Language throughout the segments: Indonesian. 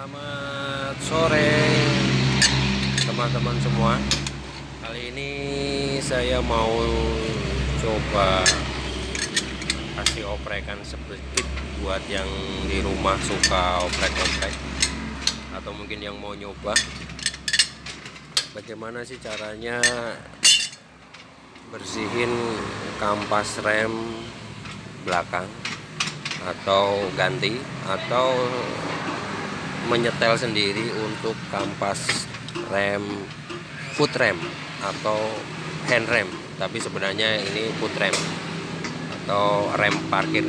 Selamat sore teman-teman semua. Kali ini saya mau coba kasih oprekan sedikit buat yang di rumah suka oprek-oprek, atau mungkin yang mau nyoba bagaimana sih caranya bersihin kampas rem belakang, atau ganti, atau menyetel sendiri untuk kampas rem foot rem atau hand rem, tapi sebenarnya ini foot rem atau rem parkir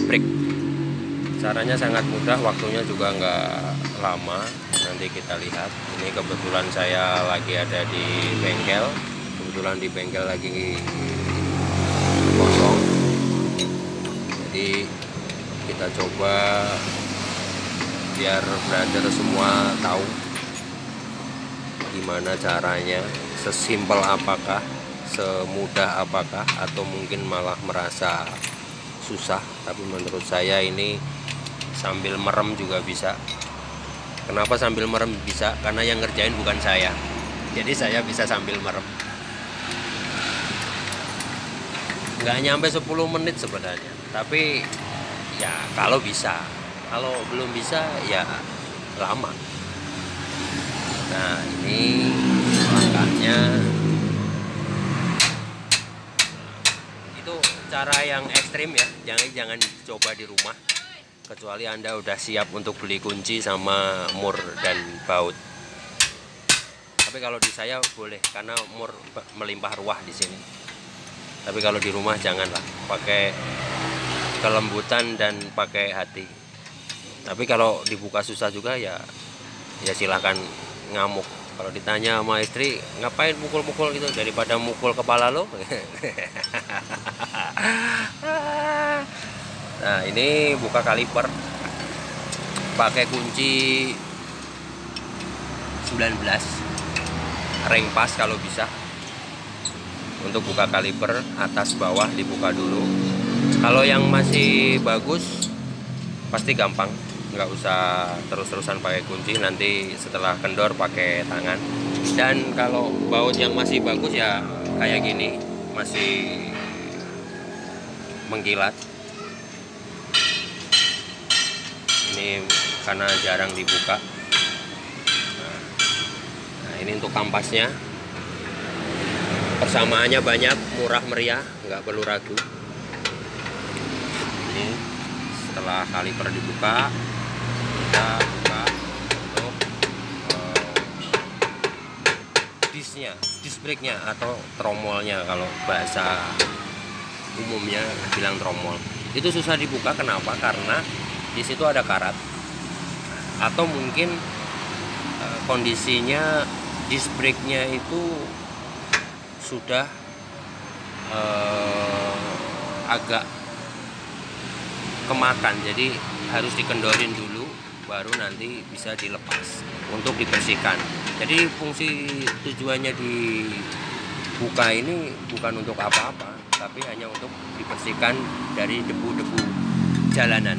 brake. Caranya sangat mudah, waktunya juga nggak lama. Nanti kita lihat. Ini kebetulan saya lagi ada di bengkel, kebetulan di bengkel lagi kosong, jadi kita coba biar brother semua tahu gimana caranya, sesimpel apakah, semudah apakah, atau mungkin malah merasa susah. Tapi menurut saya ini sambil merem juga bisa. Kenapa sambil merem bisa? Karena yang ngerjain bukan saya, jadi saya bisa sambil merem. Nggak nyampe 10 menit sebenarnya, tapi ya kalau bisa. Kalau belum bisa ya lama. Nah, ini langkahnya. Itu cara yang ekstrim ya, jangan coba di rumah kecuali Anda udah siap untuk beli kunci sama mur dan baut. Tapi kalau di saya boleh karena mur melimpah ruah di sini. Tapi kalau di rumah janganlah, pakai kelembutan dan pakai hati. Tapi kalau dibuka susah juga ya silahkan ngamuk. Kalau ditanya sama istri, ngapain mukul-mukul gitu, daripada mukul kepala lo. Nah, ini buka kaliper pakai kunci 19 ring pas kalau bisa. Untuk buka kaliper atas bawah dibuka dulu. Kalau yang masih bagus pasti gampang, nggak usah terus-terusan pakai kunci, nanti setelah kendor pakai tangan. Dan kalau baut yang masih bagus ya kayak gini, masih mengkilat. Ini karena jarang dibuka. Nah, ini untuk kampasnya, persamaannya banyak, murah meriah, nggak perlu ragu. Ini setelah kaliper dibuka, kita buka untuk disc brake-nya atau tromolnya, kalau bahasa umumnya bilang tromol. Itu susah dibuka, kenapa? Karena di situ ada karat, atau mungkin kondisinya disc brake-nya itu sudah agak kemakan, jadi harus dikendorin dulu baru nanti bisa dilepas untuk dibersihkan. Jadi fungsi tujuannya dibuka ini bukan untuk apa-apa, tapi hanya untuk dibersihkan dari debu-debu jalanan,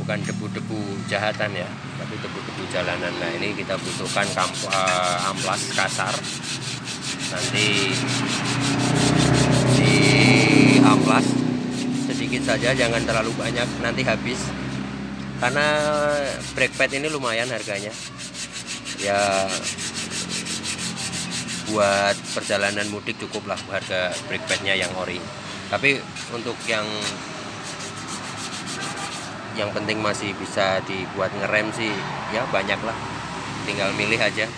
bukan debu-debu jahatan ya, tapi debu-debu jalanan. Nah, ini kita butuhkan amplas kasar, nanti di amplas sedikit saja, jangan terlalu banyak, nanti habis. Karena brake pad ini lumayan harganya ya, buat perjalanan mudik cukup lah harga brake padnya yang ori. Tapi untuk yang penting masih bisa dibuat ngerem sih ya banyak lah, tinggal milih aja.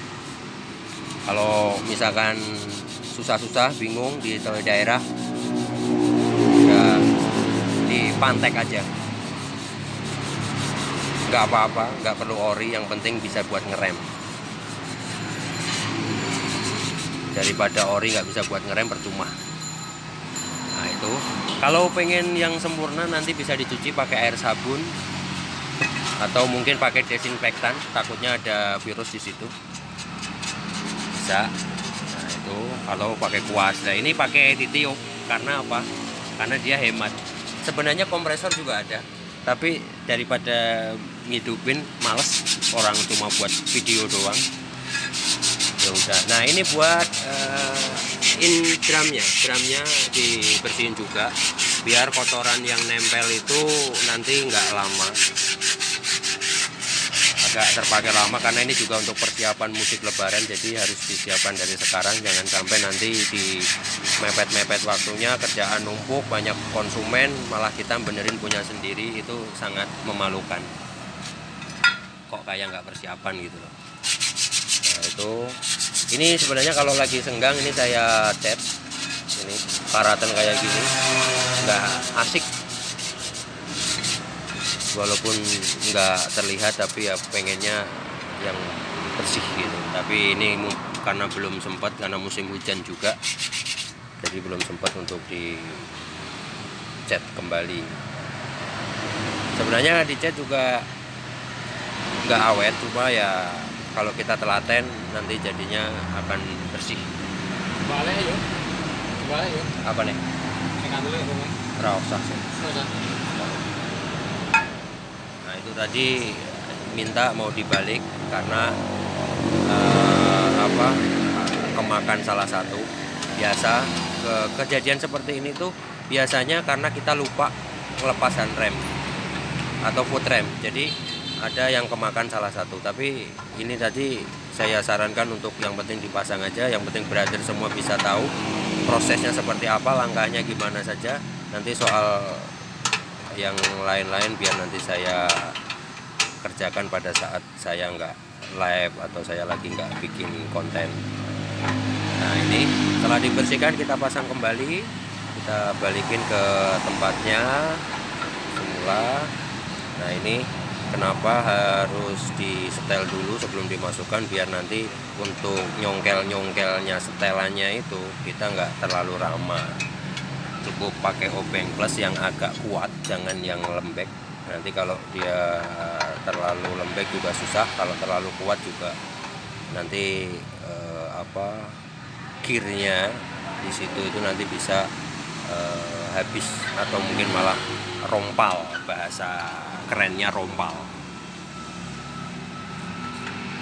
Kalau misalkan susah-susah bingung di daerah ya dipantek aja, nggak apa-apa, nggak perlu ori, yang penting bisa buat ngerem. Daripada ori nggak bisa buat ngerem percuma. Nah, itu kalau pengen yang sempurna nanti bisa dicuci pakai air sabun atau mungkin pakai desinfektan, takutnya ada virus di situ, bisa. Nah, itu kalau pakai kuas. Nah, ini pakai titiup, karena apa? Karena dia hemat. Sebenarnya kompresor juga ada, tapi daripada ngidupin males, orang cuma buat video doang, ya udah. Nah ini buat drumnya dibersihin juga biar kotoran yang nempel itu nanti nggak lama, agak terpakai lama, karena ini juga untuk persiapan mudik lebaran, jadi harus disiapkan dari sekarang, jangan sampai nanti di mepet-mepet waktunya, kerjaan numpuk, banyak konsumen, malah kita benerin punya sendiri, itu sangat memalukan, kok kayak nggak persiapan gitu loh. Nah itu, ini sebenarnya kalau lagi senggang ini saya cat, ini paratan kayak gini, nggak asik, walaupun nggak terlihat tapi ya pengennya yang bersih gitu. Tapi ini karena belum sempat, karena musim hujan juga, jadi belum sempat untuk dicat kembali. Sebenarnya dicat juga nggak awet, cuma ya kalau kita telaten nanti jadinya akan bersih. Balik yuk. Apa nih? Rasa. Nah itu tadi minta mau dibalik karena kemakan salah satu. Biasa kejadian seperti ini tuh biasanya karena kita lupa ngelepasan rem atau foot rem, jadi ada yang kemakan salah satu. Tapi ini tadi saya sarankan untuk yang penting dipasang aja, yang penting brother semua bisa tahu prosesnya seperti apa, langkahnya gimana saja. Nanti soal yang lain-lain biar nanti saya kerjakan pada saat saya nggak live atau saya lagi nggak bikin konten. Nah ini setelah dibersihkan kita pasang kembali, kita balikin ke tempatnya semula. Nah ini kenapa harus disetel dulu sebelum dimasukkan, biar nanti untuk nyongkel-nyongkelnya, setelannya itu kita nggak terlalu ramah. Cukup pakai obeng plus yang agak kuat, jangan yang lembek. Nanti kalau dia terlalu lembek juga susah, kalau terlalu kuat juga nanti gearnya di situ itu nanti bisa habis atau mungkin malah rompal, bahasa kerennya rompal.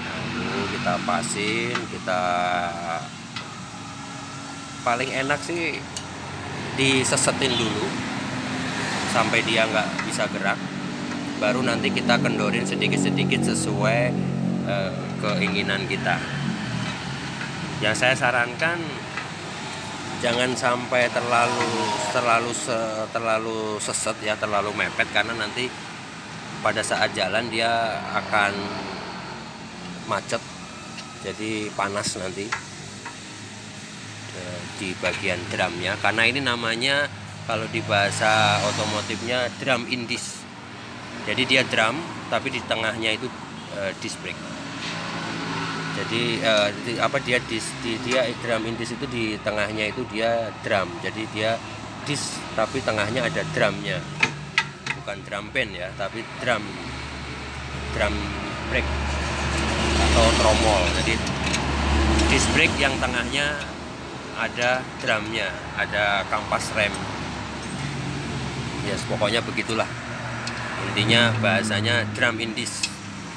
Nah, dulu kita pasin, kita paling enak sih disesetin dulu sampai dia nggak bisa gerak, baru nanti kita kendorin sedikit-sedikit sesuai keinginan kita. Yang saya sarankan jangan sampai terlalu seset ya, terlalu mepet, karena nanti pada saat jalan dia akan macet, jadi panas nanti di bagian drumnya. Karena ini namanya kalau di bahasa otomotifnya drum indis, jadi dia drum tapi di tengahnya itu disc brake. Jadi dia drum indis itu di tengahnya itu dia drum, jadi dia disc tapi tengahnya ada drumnya, bukan drum band ya, tapi drum brake atau tromol. Jadi disc brake yang tengahnya ada drumnya, ada kampas rem. Ya pokoknya begitulah intinya, bahasanya drum indis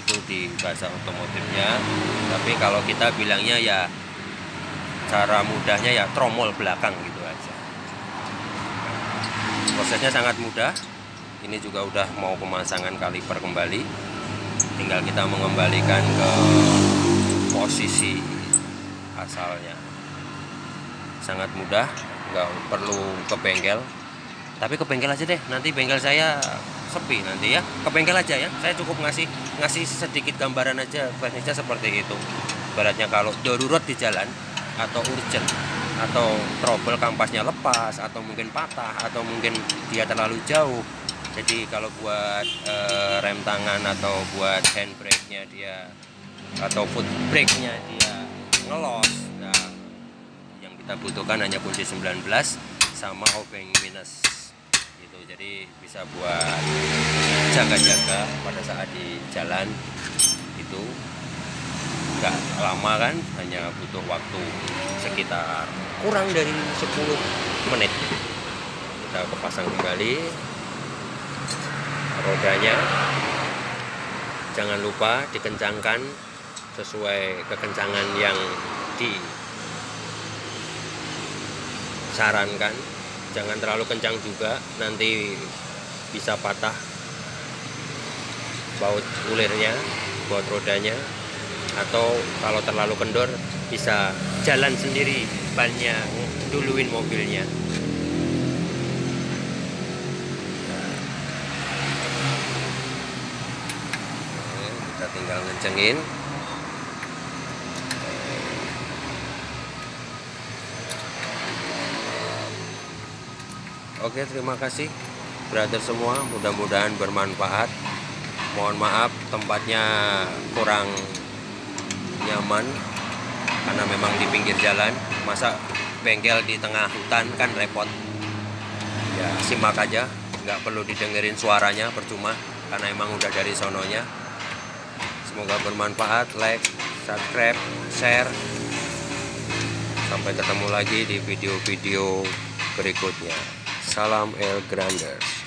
itu di bahasa otomotifnya. Tapi kalau kita bilangnya ya cara mudahnya ya tromol belakang gitu aja. Prosesnya sangat mudah. Ini juga udah mau pemasangan kaliper kembali, tinggal kita mengembalikan ke posisi asalnya. Sangat mudah, nggak perlu ke bengkel. Tapi ke bengkel aja deh, nanti bengkel saya sepi nanti ya, ke bengkel aja ya. Saya cukup ngasih sedikit gambaran aja, teknisnya seperti itu. Ibaratnya kalau darurat di jalan atau urgent atau trouble kampasnya lepas atau mungkin patah atau mungkin dia terlalu jauh, jadi kalau buat rem tangan atau buat handbrake-nya dia atau foot brake-nya dia ngelos, nah yang kita butuhkan hanya kunci 19 sama obeng minus gitu. Jadi bisa buat jaga-jaga pada saat di jalan, itu nggak lama kan, hanya butuh waktu sekitar kurang dari 10 menit. Kita kepasang kembali. rodanya jangan lupa dikencangkan sesuai kekencangan yang disarankan. Jangan terlalu kencang juga, nanti bisa patah baut ulirnya, baut rodanya, atau kalau terlalu kendor bisa jalan sendiri bannya, duluin mobilnya. Kita tinggal ngencengin. Oke, terima kasih brother semua, mudah-mudahan bermanfaat. Mohon maaf tempatnya kurang nyaman karena memang di pinggir jalan. Masa bengkel di tengah hutan kan repot. Ya simak aja, nggak perlu didengerin suaranya, percuma karena emang udah dari sononya. Semoga bermanfaat. Like, subscribe, share. Sampai ketemu lagi di video-video berikutnya. Salam El Granders.